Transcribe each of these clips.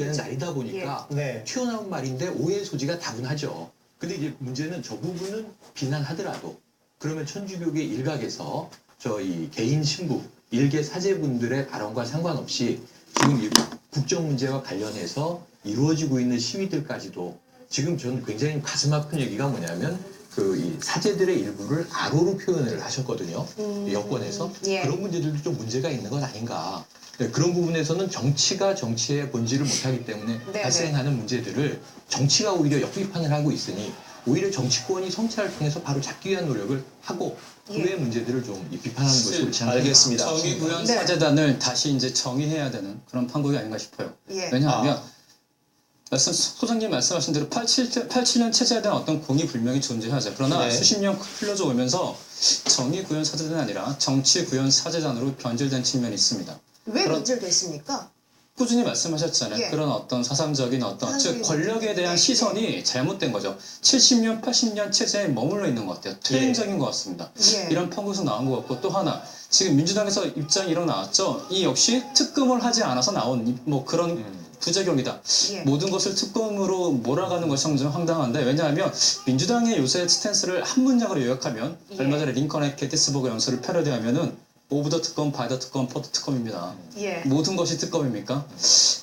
되는 날이다 보니까 네. 튀어나온 말인데 오해 소지가 다분하죠. 근데 이제 문제는 저 부분은 비난하더라도 그러면 천주교계 일각에서 저희 개인 신부, 일개 사제분들의 발언과 상관없이 지금 이 국정 문제와 관련해서 이루어지고 있는 시위들까지도 지금 저는 굉장히 가슴 아픈 얘기가 뭐냐면 이 사제들의 일부를 아로로 표현을 하셨거든요. 여권에서. 예. 그런 문제들도 좀 문제가 있는 건 아닌가. 네, 그런 부분에서는 정치가 정치의 본질을 못하기 때문에 네, 발생하는 문제들을 정치가 오히려 역비판을 하고 있으니 오히려 정치권이 성찰을 통해서 바로 잡기 위한 노력을 하고 그 예. 외의 문제들을 좀 비판하는 것이 옳지 않나. 알겠습니다. 정의구현 네. 사재단을 다시 이제 정의해야 되는 그런 판국이 아닌가 싶어요. 예. 왜냐하면 소장님 말씀하신 대로 87년 체제에 대한 어떤 공이 분명히 존재하죠. 그러나 네. 수십 년 흘러져 오면서 정의구현 사재단이 아니라 정치구현 사재단으로 변질된 측면이 있습니다. 왜 그런- 변질됐습니까? 꾸준히 말씀하셨잖아요. 예. 그런 어떤 사상적인 어떤 즉 사상적인 권력에 대한 네. 시선이 잘못된 거죠. 70년, 80년 체제에 머물러 있는 것 같아요. 퇴행적인 것 같습니다. 예. 이런 판국에서 나온 것 같고 또 하나 지금 민주당에서 입장이 이런 나왔죠. 이 역시 특검을 하지 않아서 나온 뭐 그런 부작용이다. 예. 모든 것을 특검으로 몰아가는 것이 좀 황당한데 왜냐하면 민주당의 요새 스탠스를 한 문장으로 요약하면 예. 얼마 전에 링컨의 게티스버그 연설을 패러디하면은 오브 더 특검, 바이 더 특검, 포 더 특검입니다. 예. 모든 것이 특검입니까?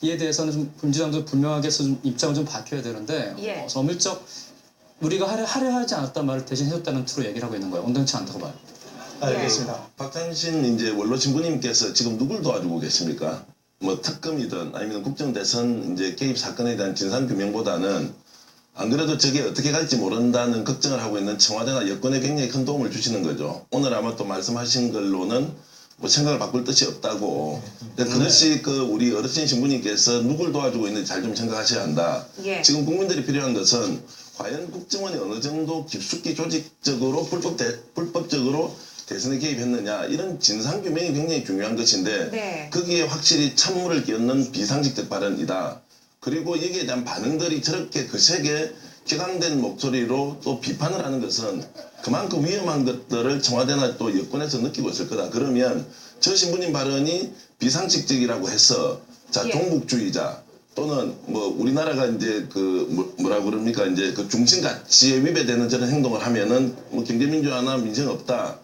이에 대해서는 좀 민주당도 분명하게 좀 입장을 좀 밝혀야 되는데 예. 어물쩍 우리가 하려 하지 않았단 말을 대신 해줬다는 투로 얘기를 하고 있는 거예요. 온당치 않다고 봐요. 알겠습니다. 박한신 이제 원로 신부님께서 지금 누굴 도와주고 계십니까? 뭐 특검이든 아니면 국정대선 이제 개입 사건에 대한 진상 규명보다는 안 그래도 저게 어떻게 갈지 모른다는 걱정을 하고 있는 청와대나 여권에 굉장히 큰 도움을 주시는 거죠. 오늘 아마 또 말씀하신 걸로는 뭐 생각을 바꿀 뜻이 없다고. 근데 그것이 우리 어르신 신부님께서 누굴 도와주고 있는지 잘 좀 생각하셔야 한다. 예. 지금 국민들이 필요한 것은 과연 국정원이 어느 정도 깊숙이 조직적으로 불법적으로 대선에 개입했느냐 이런 진상규명이 굉장히 중요한 것인데 네. 거기에 확실히 찬물을 끼얹는 비상식적 발언이다. 그리고 여기에 대한 반응들이 저렇게 거세게 격앙된 목소리로 또 비판을 하는 것은 그만큼 위험한 것들을 청와대나 또 여권에서 느끼고 있을 거다. 그러면 저 신부님 발언이 비상식적이라고 해서 자 예. 종북주의자 또는 뭐 우리나라가 이제 뭐라 그럽니까 이제 중심 가치에 위배되는 저런 행동을 하면은 뭐 경제민주화나 민생 없다.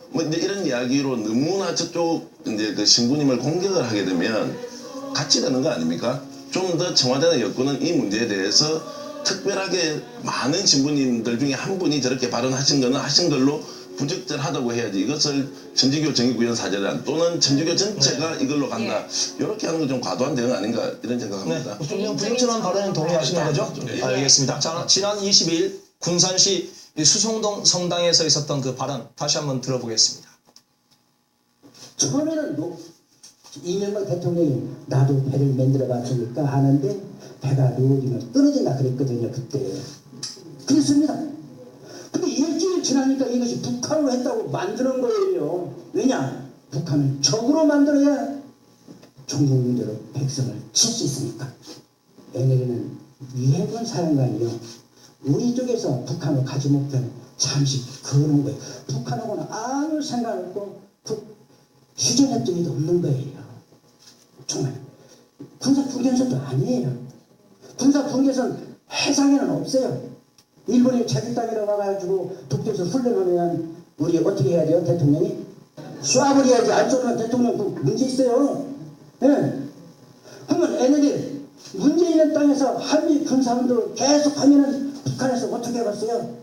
뭐 이제 이런 이야기로 너무나 저쪽 이제 신부님을 공격을 하게 되면 같이 되는 거 아닙니까? 좀 더 청와대나 여권은 이 문제에 대해서 특별하게 많은 신부님들 중에 한 분이 저렇게 발언하신 거는 하신 걸로 부적절하다고 해야지 이것을 천주교 정의구현 사재단 또는 천주교 전체가 이걸로 간다. 이렇게 하는 건 좀 과도한 대응 아닌가 이런 생각합니다. 네. 부적절한 발언에 동의하시는 거죠? 네. 알겠습니다. 자, 지난 22일 군산시 수성동 성당에서 있었던 그 발언 다시 한번 들어보겠습니다. 처음에는 이명박 대통령이 나도 배를 만들어 봤으니까 하는데 배가 누워지면 떨어진다 그랬거든요 그때. 그랬습니다. 근데 일주일 지나니까 이것이 북한으로 했다고 만드는 거예요. 왜냐? 북한을 적으로 만들어야 종북 문제로 백성을 칠 수 있으니까. 옛날에는 이해군 사령관이요. 우리 쪽에서 북한으로 가지 못한 잠시 그러는 거예요. 북한하고는 아무 상관 없고 휴전협정이 없는 거예요. 정말 군사분계선도 아니에요. 군사분계선 해상에는 없어요. 일본이 자기 땅이라고 와가지고 독도에서 훈련하면 우리 어떻게 해야 돼요? 대통령이 쏴버려야지. 안 쏘면 대통령 그 문제 있어요. 예. 그러면 애들이 문제 있는 땅에서 한미 군사운동을 계속 하면은 북한에서 어떻게 해봤어요?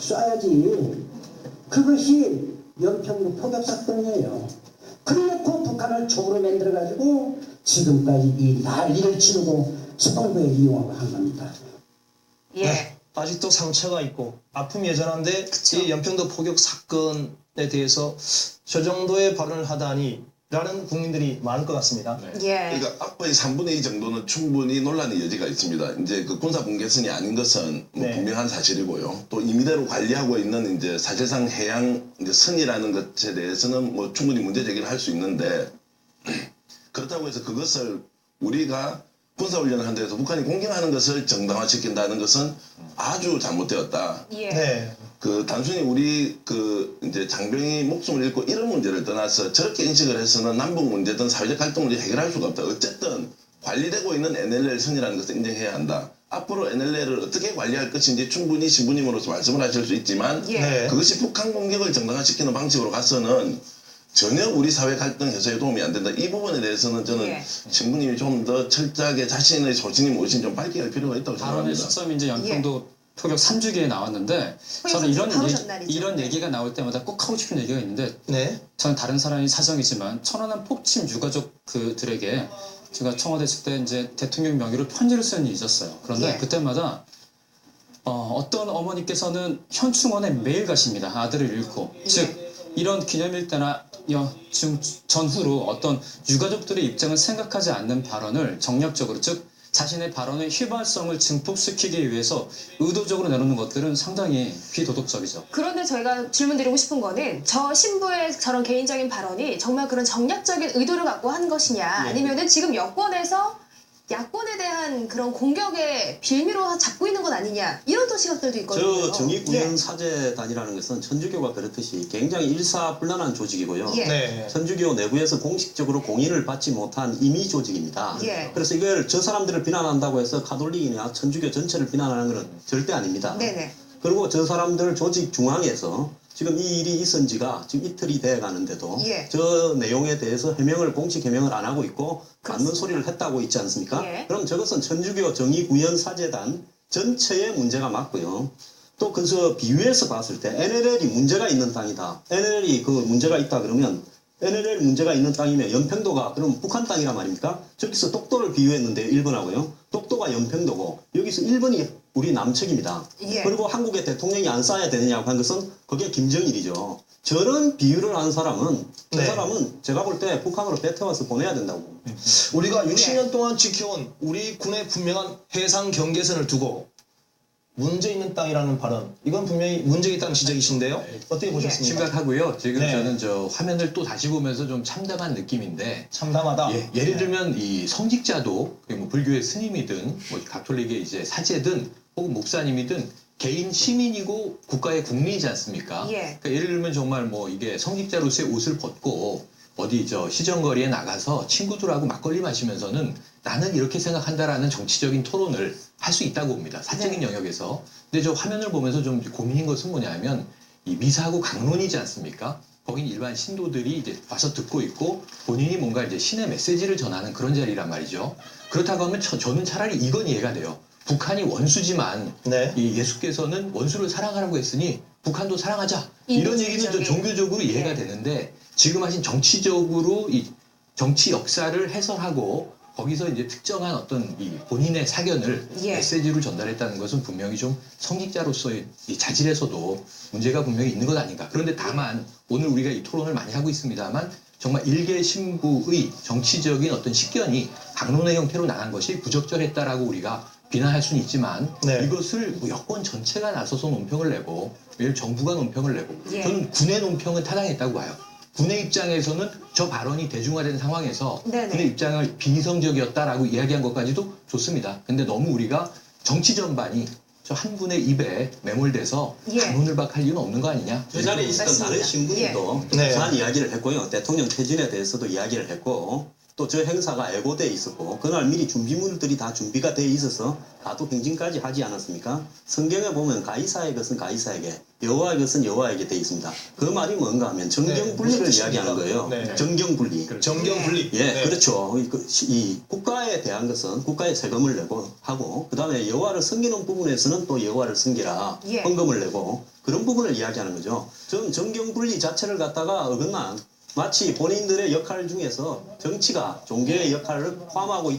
쏴야지. 그것이 연평도 포격 사건이에요. 그래놓고 북한을 적으로 만들어가지고 지금까지 이 난리를 치르고 선거에 이용하고 한 겁니다. 예. 네, 아직도 상처가 있고 아픔이 여전한데 그쵸. 이 연평도 포격 사건에 대해서 저 정도의 발언을 하다니 라는 국민들이 많을 것 같습니다. 예. 그러니까 앞의 3분의 2 정도는 충분히 논란의 여지가 있습니다. 이제 군사분계선이 아닌 것은 뭐 네. 분명한 사실이고요. 또 임의대로 관리하고 있는 이제 사실상 해양 이제 선이라는 것에 대해서는 뭐 충분히 문제 제기를 할 수 있는데 그렇다고 해서 그것을 우리가 군사훈련을 하는 데서 북한이 공격하는 것을 정당화시킨다는 것은 아주 잘못되었다. 예. 네. 단순히 우리 이제 장병이 목숨을 잃고 이런 문제를 떠나서 저렇게 인식을 해서는 남북 문제든 사회적 갈등 문제 해결할 수가 없다. 어쨌든 관리되고 있는 NLL 선이라는 것을 인정해야 한다. 앞으로 NLL을 어떻게 관리할 것인지 충분히 신부님으로서 말씀을 하실 수 있지만 예. 네. 그것이 북한 공격을 정당화시키는 방식으로 가서는 전혀 우리 사회 갈등 해소에 도움이 안 된다. 이 부분에 대해서는 저는 예. 신부님이 좀 더 철저하게 자신의 소신이 무엇인지 좀 밝혀야 할 필요가 있다고 발언의 생각합니다. 수점이 이제 연평도 표격 3주기에 나왔는데 저는 바로 전날이죠. 이런 얘기가 나올 때마다 꼭 하고 싶은 얘기가 있는데 네. 저는 다른 사람이 사정이지만 천안함 폭침 유가족 그들에게 제가 청와대 있을 때 이제 대통령 명의로 편지를 쓰는 일이 있었어요. 그런데 예. 그때마다 어떤 어머니께서는 현충원에 매일 가십니다. 아들을 잃고. 즉 이런 기념일 때나 전후로 어떤 유가족들의 입장을 생각하지 않는 발언을 정략적으로 즉 자신의 발언의 휘발성을 증폭시키기 위해서 의도적으로 내놓는 것들은 상당히 비도덕적이죠. 그런데 저희가 질문드리고 싶은 거는 저 신부의 저런 개인적인 발언이 정말 그런 정략적인 의도를 갖고 한 것이냐 아니면은 지금 여권에서 야권에 대한 그런 공격의 빌미로 잡고 있는 것 아니냐 이런 또 시각들도 있거든요. 저 정의구현 예. 사제단이라는 것은 천주교가 그렇듯이 굉장히 일사불란한 조직이고요. 예. 네. 천주교 내부에서 공식적으로 공인을 받지 못한 임의 조직입니다. 예. 그래서 이걸 저 사람들을 비난한다고 해서 가톨릭이나 천주교 전체를 비난하는 것은 절대 아닙니다. 네네. 그리고 저 사람들 조직 중앙에서 지금 이 일이 있은 지가 지금 이틀이 돼 가는데도 예. 저 내용에 대해서 공식 해명을 안 하고 있고 맞는 그렇습니다. 소리를 했다고 있지 않습니까? 예. 그럼 저것은 천주교 정의구현사재단 전체의 문제가 맞고요. 또 그래서 비유해서 봤을 때 NLL이 문제가 있는 땅이다. NLL이 그 문제가 있다 그러면 NLL 문제가 있는 땅이면 연평도가 그럼 북한 땅이란 말입니까? 저기서 독도를 비유했는데요. 1번하고요. 독도가 연평도고 여기서 1번이 우리 남측입니다. 예. 그리고 한국의 대통령이 안 쏴야 되느냐고 한 것은 그게 김정일이죠. 저런 비유를 한 사람은 저 네. 사람은 제가 볼 때 북한으로 배태워서 보내야 된다고 봅니다. 우리가 60년 동안 지켜온 우리 군의 분명한 해상 경계선을 두고 문제 있는 땅이라는 발언 이건 분명히 문제 있다는 지적이신데요. 어떻게 보셨습니까? 심각하고요. 지금 네. 저는 저 화면을 또 다시 보면서 좀 참담한 느낌인데 참담하다. 예를 들면 이 성직자도 그게 뭐 불교의 스님이든 뭐 가톨릭의 이제 사제든 혹은 목사님이든 개인 시민이고 국가의 국민이지 않습니까? 예. 그러니까 예를 들면 정말 뭐 이게 성직자로서의 옷을 벗고 어디 저 시정거리에 나가서 친구들하고 막걸리 마시면서는 나는 이렇게 생각한다라는 정치적인 토론을 할 수 있다고 봅니다. 사적인 네. 영역에서. 근데 저 화면을 보면서 좀 고민인 것은 뭐냐면 이 미사하고 강론이지 않습니까? 거긴 일반 신도들이 이제 와서 듣고 있고 본인이 뭔가 이제 신의 메시지를 전하는 그런 자리란 말이죠. 그렇다고 하면 저는 차라리 이건 이해가 돼요. 북한이 원수지만 네. 이 예수께서는 원수를 사랑하라고 했으니 북한도 사랑하자. 이런 얘기는 좀 인도주의적인. 종교적으로 이해가 네. 되는데 지금 하신 정치적으로 이 정치 역사를 해설하고 거기서 이제 특정한 어떤 이 본인의 사견을 예. 메시지로 전달했다는 것은 분명히 좀 성직자로서의 이 자질에서도 문제가 분명히 있는 것 아닌가. 그런데 다만 오늘 우리가 이 토론을 많이 하고 있습니다만 정말 일개 신부의 정치적인 어떤 식견이 강론의 형태로 나간 것이 부적절했다라고 우리가 비난할 수는 있지만 네. 이것을 뭐 여권 전체가 나서서 논평을 내고 예를 정부가 논평을 내고 예. 저는 군의 논평은 타당했다고 봐요. 군의 입장에서는 저 발언이 대중화된 상황에서 네네. 군의 입장을 비이성적이었다라고 이야기한 것까지도 좋습니다. 근데 너무 우리가 정치 전반이 저 한 분의 입에 매몰돼서 예. 강론을박할 이유는 없는 거 아니냐? 저 자리에 있었던 맞습니다. 다른 신부님도 네. 부산 이야기를 했고요. 대통령 퇴진에 대해서도 이야기를 했고 또 저 행사가 예고돼 있었고 그날 미리 준비물들이 다 준비가 돼 있어서 가도 행진까지 하지 않았습니까? 성경에 보면 가이사의 것은 가이사에게 여호와의 것은 여호와에게 돼 있습니다. 그 말이 뭔가 하면 네, 정경분리를 무슨 이야기하는 거예요. 뜻입니까? 네. 정경분리. 정경 분리. 예, 네. 그렇죠. 이 국가에 대한 것은 국가에 세금을 내고 하고 그 다음에 여호와를 섬기는 부분에서는 또 여호와를 섬기라 예. 헌금을 내고 그런 부분을 이야기하는 거죠. 저는 정경분리 자체를 갖다가 어긋난 마치 본인들의 역할 중에서 정치가 종교의 역할을 포함하고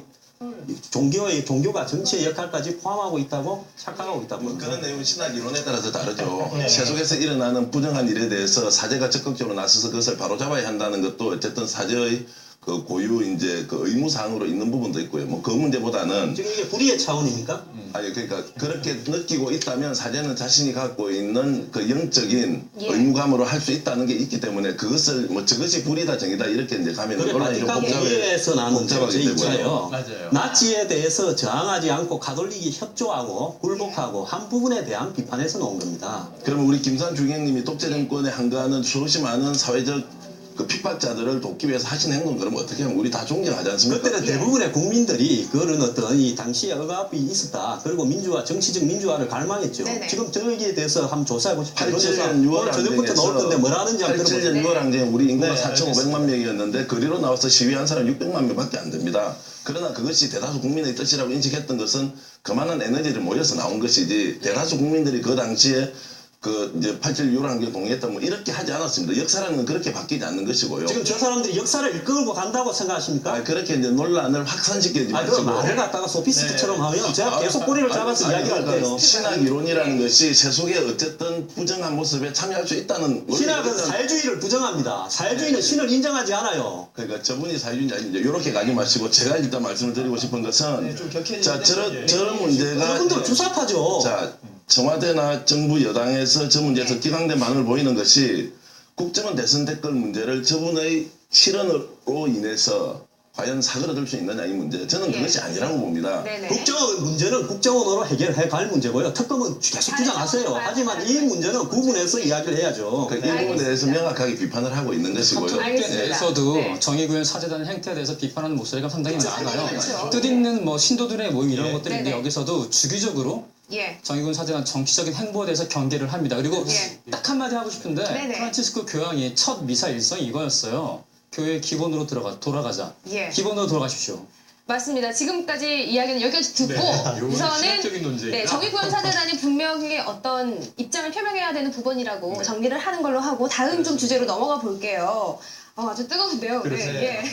종교가 정치의 역할까지 포함하고 있다고 착각하고 있다고 뭐 봅니다. 그런 내용은 신학 이론에 따라서 다르죠. 네. 세속에서 일어나는 부정한 일에 대해서 사제가 적극적으로 나서서 그것을 바로잡아야 한다는 것도 어쨌든 사제의 그 고유 이제 그 의무 사항으로 있는 부분도 있고요. 뭐 그 문제보다는 지금 이게 불의의 차원입니까? 아니 그러니까 그렇게 느끼고 있다면 사제는 자신이 갖고 있는 그 영적인 예. 의무감으로 할 수 있다는 게 있기 때문에 그것을 뭐 저것이 불이다 정이다 이렇게 이제 가면 그게 논란이 좀 바티칸 회의에서 나온 복잡하기 제 때문에 입장이에요. 맞아요. 나치에 대해서 저항하지 않고 가톨릭이 협조하고 굴복하고 한 부분에 대한 비판에서 나온 겁니다. 그러면 우리 김산 주경님이 독재 정권에 한가하는 수없이 많은 사회적 그 핍박자들을 돕기 위해서 하신 행동 그러면 어떻게 하면 우리 다 존경하지 않습니까? 그때는 대부분의 국민들이 그런 어떤 이 당시에 억압이 있었다. 그리고 민주화, 정치적 민주화를 갈망했죠. 네네. 지금 저기에 대해서 한번 조사해보고 싶어요. 87년 6월 오늘 저녁부터 나올 건데 뭐라 하는지 한번 들어보세요. 87년 6월 항쟁 우리 인구가 네, 4,500만 명이었는데 거리로 나와서 시위한 사람 600만 명밖에 안 됩니다. 그러나 그것이 대다수 국민의 뜻이라고 인식했던 것은 그만한 에너지를 모여서 나온 것이지 대다수 국민들이 그 당시에 그 이제 87 6월 항쟁 동의했다 뭐 이렇게 하지 않았습니다. 역사라는 건 그렇게 바뀌지 않는 것이고요. 지금 저 사람들이 역사를 이끌고 간다고 생각하십니까? 그렇게 이제 논란을 확산시키지 그 마시고 말을 갖다가 소피스트처럼 하면 제가 계속 꼬리를 잡아서 아니, 이야기를 그러니까 할게요. 신학 이론이라는 것이 세속의 어쨌든 부정한 모습에 참여할 수 있다는 신학은 논리거든. 사회주의를 부정합니다. 사회주의는 신을 인정하지 않아요. 그러니까 저분이 사회주의인지 아닌지 이렇게 가지 마시고 제가 일단 말씀을 드리고 싶은 것은 좀 격해지는데 자 저런 문제가 그분들 주사파죠. 자 청와대나 정부 여당에서 저 문제에서 기강된 반응을 보이는 것이 국정원 대선 댓글 문제를 저분의 실언으로 인해서 과연 사그러들 수 있느냐 이 문제 저는 그것이 아니라고 봅니다. 네네. 국정원 문제는 국정원으로 해결해 갈 문제고요. 특검은 계속 주장하세요. 하지만 이 문제는 구분해서 이야기를 해야죠. 그 이 부분에 대해서 명확하게 비판을 하고 있는 것이고요. 카톡 알겠습니다. 내에서도 네. 정의구현 사제단 행태에 대해서 비판하는 목소리가 상당히 많아요. 그렇죠. 뜻있는 뭐 신도들의 모임 이런 예. 것들인데 네네. 여기서도 주기적으로 예. 정의군 사제단 정치적인 행보에 대해서 경계를 합니다. 그리고 예. 딱 한마디 하고 싶은데 네네. 프란치스코 교황이 첫 미사 일성이 이거였어요. 교회 기본으로 돌아가자. 예. 기본으로 돌아가십시오. 맞습니다. 지금까지 이야기는 여기까지 듣고 요건 우선은 신학적인 논쟁이니까. 네, 정의구현 사제단이 분명히 어떤 입장을 표명해야 되는 부분이라고 정리를 하는 걸로 하고 다음 좀 주제로 넘어가 볼게요. 아주 뜨거운데요. 네, 그러세요. 예.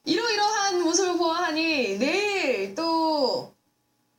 이러이러한 모습을 보아하니 내일 또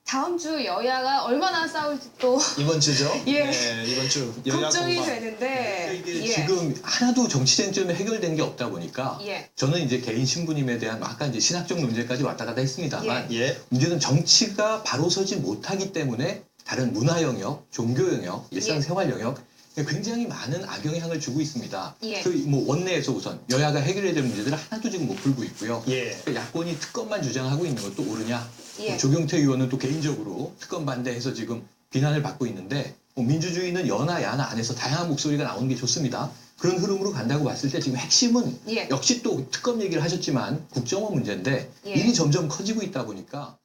다음 주 여야가 얼마나 싸울지 또 이번 주죠? 예. 네, 이번 주 여야 걱정이 공방. 되는데 이게 예. 지금 하나도 정치 쟁점이 해결된 게 없다 보니까 예. 저는 이제 개인 신부님에 대한 아까 이제 신학적 문제까지 왔다 갔다 했습니다만 예. 문제는 정치가 바로 서지 못하기 때문에 다른 문화 영역, 종교 영역, 일상생활 영역 굉장히 많은 악영향을 주고 있습니다. 예. 그 뭐 원내에서 우선 여야가 해결해야 될 문제들을 하나도 지금 못 풀고 있고요. 예. 야권이 특검만 주장하고 있는 것도 옳으냐? 예. 조경태 의원은 또 개인적으로 특검 반대해서 지금 비난을 받고 있는데 민주주의는 여나 야나 안에서 다양한 목소리가 나오는 게 좋습니다. 그런 흐름으로 간다고 봤을 때 지금 핵심은 예. 역시 또 특검 얘기를 하셨지만 국정원 문제인데 예. 일이 점점 커지고 있다 보니까